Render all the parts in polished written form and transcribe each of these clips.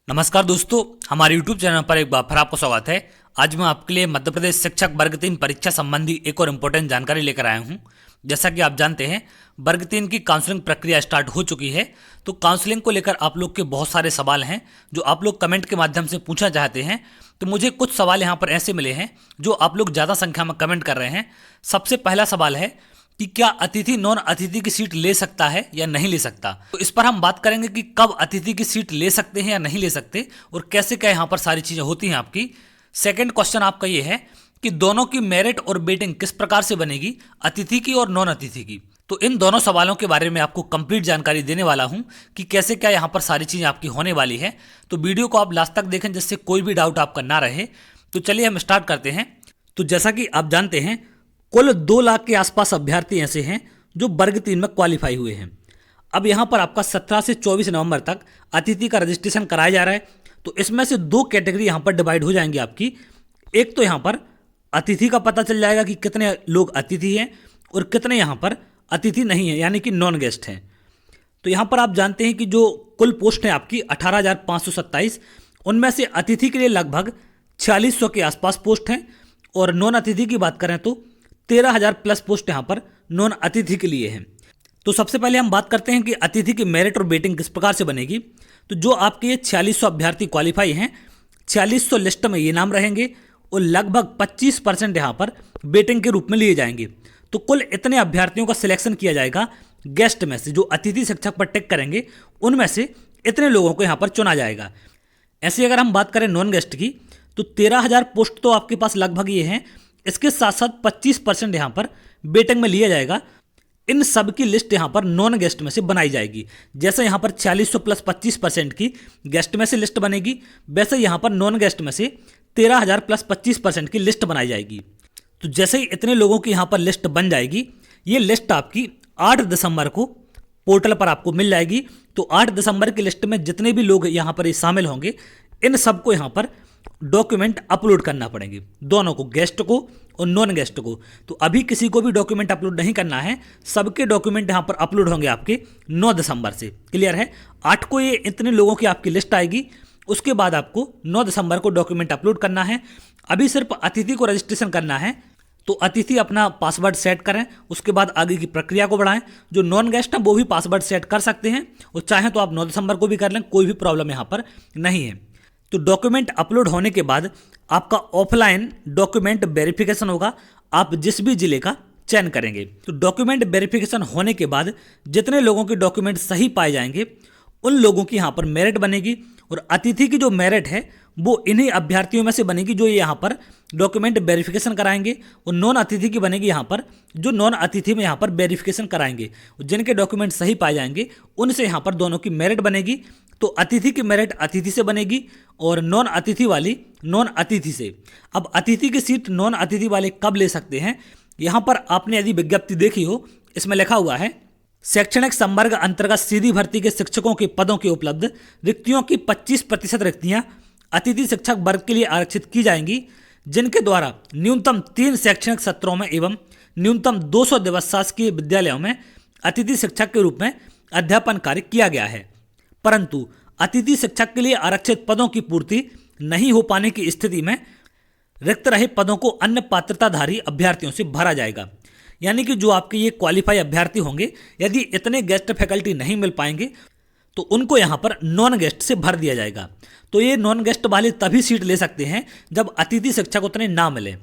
नमस्कार दोस्तों, हमारे YouTube चैनल पर एक बार फिर आपको स्वागत है। आज मैं आपके लिए मध्य प्रदेश शिक्षक वर्ग 3 परीक्षा संबंधी एक और इम्पोर्टेंट जानकारी लेकर आया हूं। जैसा कि आप जानते हैं, वर्ग 3 की काउंसलिंग प्रक्रिया स्टार्ट हो चुकी है। तो काउंसलिंग को लेकर आप लोग के बहुत सारे सवाल हैं जो आप लोग कमेंट के माध्यम से पूछना चाहते हैं। तो मुझे कुछ सवाल यहाँ पर ऐसे मिले हैं जो आप लोग ज़्यादा संख्या में कमेंट कर रहे हैं। सबसे पहला सवाल है कि क्या अतिथि नॉन अतिथि की सीट ले सकता है या नहीं ले सकता। तो इस पर हम बात करेंगे कि कब अतिथि की सीट ले सकते हैं या नहीं ले सकते और कैसे क्या यहाँ पर सारी चीज़ें होती हैं आपकी। सेकंड क्वेश्चन आपका ये है कि दोनों की मेरिट और वेटिंग किस प्रकार से बनेगी, अतिथि की और नॉन अतिथि की। तो इन दोनों सवालों के बारे में आपको कंप्लीट जानकारी देने वाला हूं कि कैसे क्या यहाँ पर सारी चीज़ें आपकी होने वाली है। तो वीडियो को आप लास्ट तक देखें जिससे कोई भी डाउट आपका ना रहे। तो चलिए हम स्टार्ट करते हैं। तो जैसा कि आप जानते हैं, कुल 2 लाख के आसपास अभ्यर्थी ऐसे हैं जो वर्ग 3 में क्वालिफाई हुए हैं। अब यहाँ पर आपका 17 से 24 नवंबर तक अतिथि का रजिस्ट्रेशन कराया जा रहा है। तो इसमें से 2 कैटेगरी यहाँ पर डिवाइड हो जाएंगी आपकी। एक तो यहाँ पर अतिथि का पता चल जाएगा कि कितने लोग अतिथि हैं और कितने यहाँ पर अतिथि नहीं है, यानी कि नॉन गेस्ट हैं। तो यहाँ पर आप जानते हैं कि जो कुल पोस्ट है आपकी 18,527, उनमें से अतिथि के लिए लगभग 4600 के आसपास पोस्ट हैं और नॉन अतिथि की बात करें तो 13,000 प्लस पोस्ट यहाँ पर नॉन अतिथि के लिए हैं। तो सबसे पहले हम बात करते हैं कि अतिथि की मेरिट और वेटिंग किस प्रकार से बनेगी। तो जो आपके ये 4600 अभ्यर्थी क्वालिफाई हैं, 4600 लिस्ट में ये नाम रहेंगे और लगभग 25% यहाँ पर वेटिंग के रूप में लिए जाएंगे। तो कुल इतने अभ्यर्थियों का सिलेक्शन किया जाएगा गेस्ट में से, जो अतिथि शिक्षक पर टिक करेंगे उनमें से इतने लोगों को यहाँ पर चुना जाएगा। ऐसे अगर हम बात करें नॉन गेस्ट की, तो 13,000 पोस्ट तो आपके पास लगभग ये हैं। इसके साथ साथ 25% यहाँ पर वेटिंग में लिया जाएगा। इन सब की लिस्ट यहाँ पर नॉन गेस्ट में से बनाई जाएगी। जैसे यहाँ पर 4600 प्लस 25% की गेस्ट में से लिस्ट बनेगी, वैसे यहाँ पर नॉन गेस्ट में से 13,000 प्लस 25% की लिस्ट बनाई जाएगी। तो जैसे ही इतने लोगों की यहाँ पर लिस्ट बन जाएगी, ये लिस्ट आपकी 8 दिसंबर को पोर्टल पर आपको मिल जाएगी। तो 8 दिसंबर की लिस्ट में जितने भी लोग यहाँ पर शामिल होंगे, इन सबको यहाँ पर डॉक्यूमेंट अपलोड करना पड़ेंगे, दोनों को, गेस्ट को और नॉन गेस्ट को। तो अभी किसी को भी डॉक्यूमेंट अपलोड नहीं करना है, सबके डॉक्यूमेंट यहाँ पर अपलोड होंगे आपके 9 दिसंबर से। क्लियर है? 8 को ये इतने लोगों की आपकी लिस्ट आएगी, उसके बाद आपको 9 दिसंबर को डॉक्यूमेंट अपलोड करना है। अभी सिर्फ अतिथि को रजिस्ट्रेशन करना है, तो अतिथि अपना पासवर्ड सेट करें, उसके बाद आगे की प्रक्रिया को बढ़ाएं। जो नॉन गेस्ट हैं वो भी पासवर्ड सेट कर सकते हैं और चाहें तो आप 9 दिसंबर को भी कर लें, कोई भी प्रॉब्लम यहाँ पर नहीं है। तो डॉक्यूमेंट अपलोड होने के बाद आपका ऑफलाइन डॉक्यूमेंट वेरिफिकेशन होगा। आप जिस भी जिले का चयन करेंगे, तो डॉक्यूमेंट वेरिफिकेशन होने के बाद जितने लोगों के डॉक्यूमेंट सही पाए जाएंगे, उन लोगों की यहाँ पर मेरिट बनेगी। और अतिथि की जो मेरिट है वो इन्हीं अभ्यर्थियों में से बनेगी जो ये यहाँ पर डॉक्यूमेंट वेरिफिकेशन कराएंगे, और नॉन अतिथि की बनेगी यहाँ पर जो नॉन अतिथि में यहाँ पर वेरिफिकेशन कराएंगे। जिनके डॉक्यूमेंट सही पाए जाएंगे उनसे यहाँ पर दोनों की मेरिट बनेगी। तो अतिथि की मेरिट अतिथि से बनेगी और नॉन अतिथि वाली नॉन अतिथि से। अब अतिथि की सीट नॉन अतिथि वाले कब ले सकते हैं, यहाँ पर आपने यदि विज्ञप्ति देखी हो, इसमें लिखा हुआ है शैक्षणिक संवर्ग अंतर्गत सीधी भर्ती के शिक्षकों के पदों के उपलब्ध रिक्तियों की 25% रिक्तियां अतिथि शिक्षक वर्ग के लिए आरक्षित की जाएंगी, जिनके द्वारा न्यूनतम 3 शैक्षणिक सत्रों में एवं न्यूनतम 200 दिवस शासकीय विद्यालयों में अतिथि शिक्षक के रूप में अध्यापन कार्य किया गया है। परंतु अतिथि शिक्षक के लिए आरक्षित पदों की पूर्ति नहीं हो पाने की स्थिति में रिक्त रहे पदों को अन्य पात्रताधारी अभ्यर्थियों से भरा जाएगा। यानी कि जो आपके ये क्वालिफाई अभ्यर्थी होंगे, यदि इतने गेस्ट फैकल्टी नहीं मिल पाएंगे तो उनको यहाँ पर नॉन गेस्ट से भर दिया जाएगा। तो ये नॉन गेस्ट वाले तभी सीट ले सकते हैं जब अतिथि शिक्षक उतने ना मिले।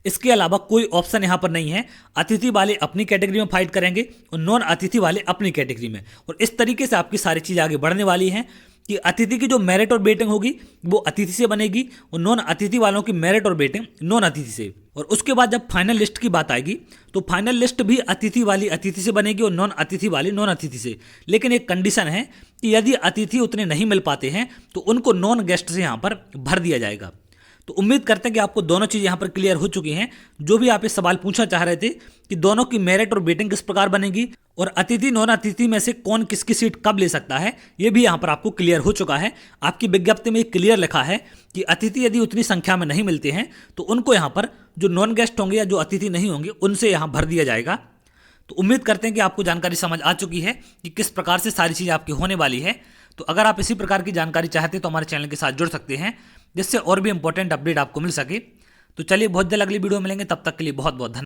इसके अलावा कोई ऑप्शन यहाँ पर नहीं है। अतिथि वाले अपनी कैटेगरी में फाइट करेंगे और नॉन अतिथि वाले अपनी कैटेगरी में। और इस तरीके से आपकी सारी चीज़ आगे बढ़ने वाली हैं कि अतिथि की जो मेरिट और वेटिंग होगी वो अतिथि से बनेगी और नॉन अतिथि वालों की मेरिट और वेटिंग नॉन अतिथि से। और उसके बाद जब फाइनल लिस्ट की बात आएगी तो फाइनल लिस्ट भी अतिथि वाली अतिथि से बनेगी और नॉन अतिथि वाली नॉन अतिथि से। लेकिन एक कंडीशन है कि यदि अतिथि उतने नहीं मिल पाते हैं तो उनको नॉन गेस्ट से यहाँ पर भर दिया जाएगा। तो उम्मीद करते हैं कि आपको दोनों चीज़ यहाँ पर क्लियर हो चुकी हैं। जो भी आप ये सवाल पूछना चाह रहे थे कि दोनों की मेरिट और वेटिंग किस प्रकार बनेगी और अतिथि नॉन अतिथि में से कौन किसकी सीट कब ले सकता है, ये भी यहाँ पर आपको क्लियर हो चुका है। आपकी विज्ञप्ति में क्लियर लिखा है कि अतिथि यदि उतनी संख्या में नहीं मिलते हैं तो उनको यहाँ पर जो नॉन गेस्ट होंगे या जो अतिथि नहीं होंगे उनसे यहाँ भर दिया जाएगा। तो उम्मीद करते हैं कि आपको जानकारी समझ आ चुकी है कि किस प्रकार से सारी चीज़ आपकी होने वाली है। तो अगर आप इसी प्रकार की जानकारी चाहते हैं तो हमारे चैनल के साथ जुड़ सकते हैं, जिससे और भी इंपॉर्टेंट अपडेट आपको मिल सके। तो चलिए बहुत जल्द अगली वीडियो में मिलेंगे, तब तक के लिए बहुत बहुत धन्यवाद।